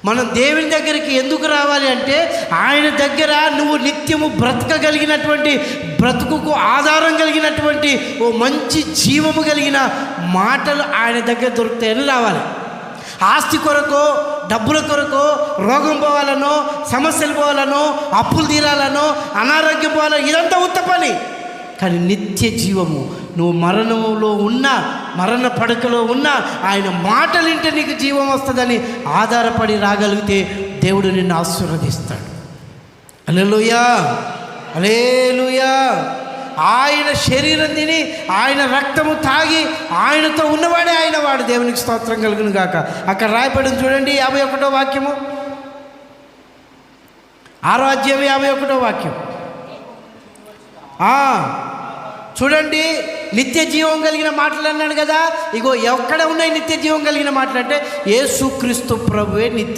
మనం దేవుని దగ్గరికి ఎందుకు రావాలి అంటే, ఆయన దగ్గర నువ్వు నిత్యము బ్రతకగలిగినటువంటి, బ్రతుకుకు ఆధారం కలిగినటువంటి ఓ మంచి జీవము కలిగిన మాటలు ఆయన దగ్గర దొరుకుతాయని రావాలి. ఆస్తి కొరకో, డబ్బుల కొరకో, రోగం పోవాలనో, సమస్యలు పోవాలనో, అప్పులు తీరాలనో, అనారోగ్యం పోవాలనో, ఇదంతా ఉత్త పని. కానీ నిత్య జీవము, నువ్వు మరణంలో ఉన్నా, మరణ పడకలో ఉన్నా, ఆయన మాటలు వింటే నీకు జీవం వస్తుందని ఆధారపడి రాగలిగితే దేవుడు నిన్ను ఆశీర్వదిస్తాడు. హల్లెలూయా, హల్లెలూయా. ఆయన శరీరం తిని, ఆయన రక్తము తాగి, ఆయనతో ఉన్నవాడే ఆయన వాడు. దేవునికి స్తోత్రం కలుగును గాక. అక్కడ రాయబడింది చూడండి, 51వ వాక్యము, 6వ అధ్యాయం 51వ వాక్యం. చూడండి, నిత్య జీవం కలిగిన మాటలు అన్నాడు కదా. ఇగో ఎక్కడ ఉన్నాయి నిత్య జీవం కలిగిన మాటలు అంటే, యేసుక్రీస్తు ప్రభువే నిత్య